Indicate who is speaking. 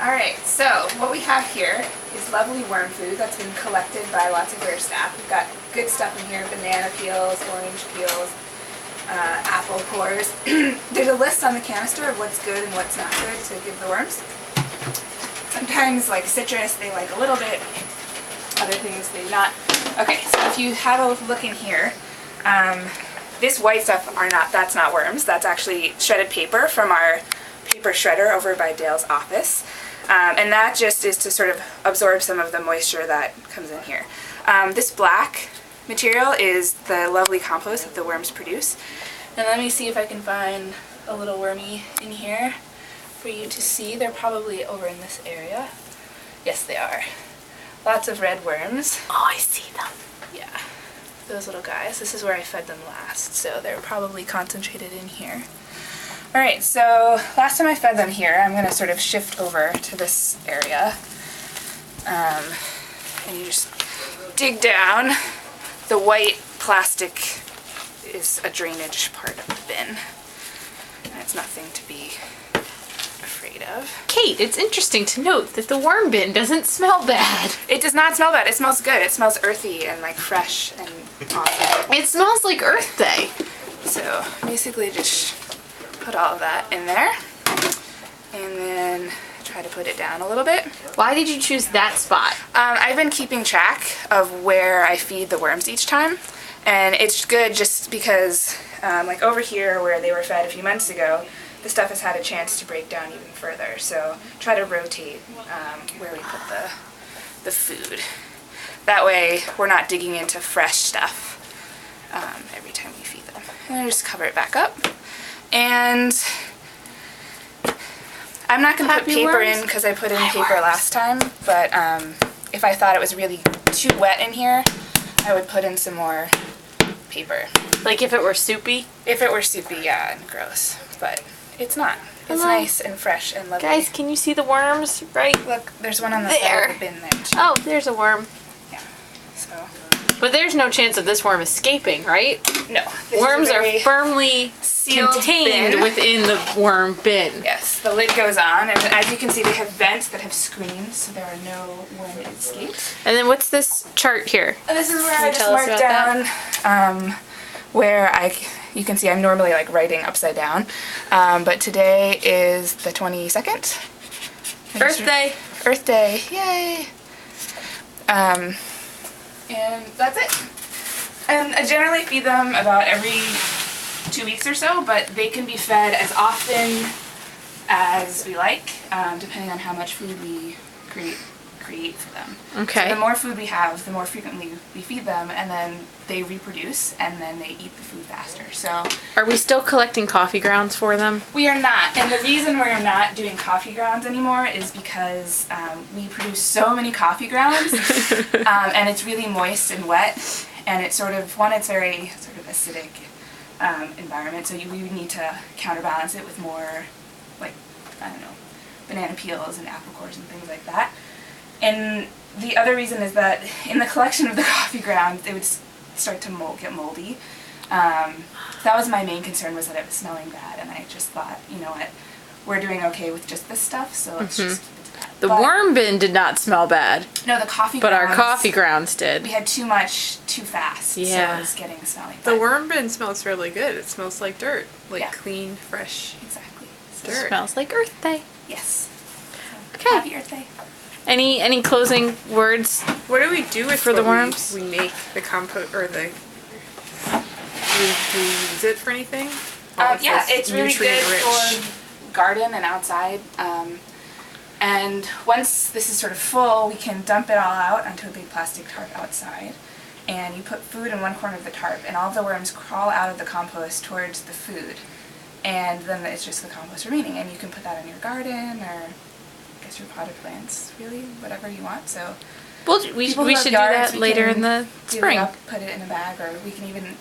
Speaker 1: Alright, so what we have here is lovely worm food that's been collected by lots of our staff. We've got good stuff in here, banana peels, orange peels, apple cores. There's a list on the canister of what's good and what's not good to give the worms. Sometimes, like citrus, they like a little bit, other things they not. Okay, so if you have a look in here, this white stuff that's not worms, that's actually shredded paper from our paper shredder over by Dale's office. And that just is to sort of absorb some of the moisture that comes in here. This black material is the lovely compost that the worms produce. And let me see if I can find a little wormy in here for you to see. They're probably over in this area. Yes, they are. Lots of red worms.
Speaker 2: Oh, I see them.
Speaker 1: Yeah, those little guys. This is where I fed them last, so they're probably concentrated in here. Alright, so last time I fed them here, I'm going to sort of shift over to this area. And you just dig down. The white plastic is a drainage part of the bin. And it's nothing to be afraid of.
Speaker 2: Kate, it's interesting to note that the worm bin doesn't smell bad.
Speaker 1: It does not smell bad. It smells good. It smells earthy and like fresh and awesome.
Speaker 2: It smells like Earth Day.
Speaker 1: So basically just put all of that in there and then try to put it down a little bit.
Speaker 2: Why did you choose that spot?
Speaker 1: I've been keeping track of where I feed the worms each time, and it's good just because like over here where they were fed a few months ago, the stuff has had a chance to break down even further, so try to rotate where we put the food. That way we're not digging into fresh stuff every time we feed them. And then just cover it back up. And I'm not going to put paper in because I put in paper last time, but if I thought it was really too wet in here, I would put in some more paper.
Speaker 2: Like if it were soupy?
Speaker 1: If it were soupy, yeah, and gross. But it's not. It's nice and fresh and lovely.
Speaker 2: Guys, can you see the worms? Right?
Speaker 1: Look, there's one on the side of the bin there too.
Speaker 2: Oh, there's a worm.
Speaker 1: Yeah. So.
Speaker 2: But there's no chance of this worm escaping, right?
Speaker 1: No.
Speaker 2: Worms are firmly contained within the worm bin.
Speaker 1: Yes, the lid goes on, and as you can see, they have vents that have screens, so there are no worm escapes.
Speaker 2: And then what's this chart here?
Speaker 1: And this is where I just marked down where you can see I'm normally like writing upside down, but today is the 22nd.
Speaker 2: Earth Day.
Speaker 1: Earth Day, yay! And that's it. And I generally feed them about every 2 weeks or so, but they can be fed as often as we like, depending on how much food we create for them.
Speaker 2: Okay.
Speaker 1: So the more food we have, the more frequently we feed them, and then they reproduce, and then they eat the food faster. So
Speaker 2: are we still collecting coffee grounds for them?
Speaker 1: we are not, and the reason we're not doing coffee grounds anymore is because we produce so many coffee grounds, and it's really moist and wet, and it's sort of, it's very sort of acidic environment, so we would need to counterbalance it with more, like, I don't know, banana peels and apple cores and things like that. And the other reason is that in the collection of the coffee grounds, it would start to get moldy. That was my main concern, was that it was smelling bad, and I just thought, you know what, we're doing okay with just this stuff, so let's just keep it to that.
Speaker 2: The worm bin did not smell bad.
Speaker 1: No, the coffee
Speaker 2: but
Speaker 1: grounds.
Speaker 2: But our coffee grounds did.
Speaker 1: We had too much too fast, so it was getting smelly.
Speaker 3: The worm bin smells really good. It smells like dirt, like clean, fresh.
Speaker 1: Exactly.
Speaker 2: It smells like Earth Day.
Speaker 1: Yes. So,
Speaker 2: okay.
Speaker 1: Happy Earth Day.
Speaker 2: Any closing words?
Speaker 3: What do we do with
Speaker 2: for the worms?
Speaker 3: We make the compost, or the. Do we use it for anything?
Speaker 1: Yeah, it's really good for garden and outside. And once this is sort of full, we can dump it all out onto a big plastic tarp outside. And you put food in one corner of the tarp, and all of the worms crawl out of the compost towards the food. And then it's just the compost remaining. And you can put that in your garden, or I guess your potted plants, really, whatever you want. So
Speaker 2: we should do that later in the spring.
Speaker 1: Put it in a bag, or we can even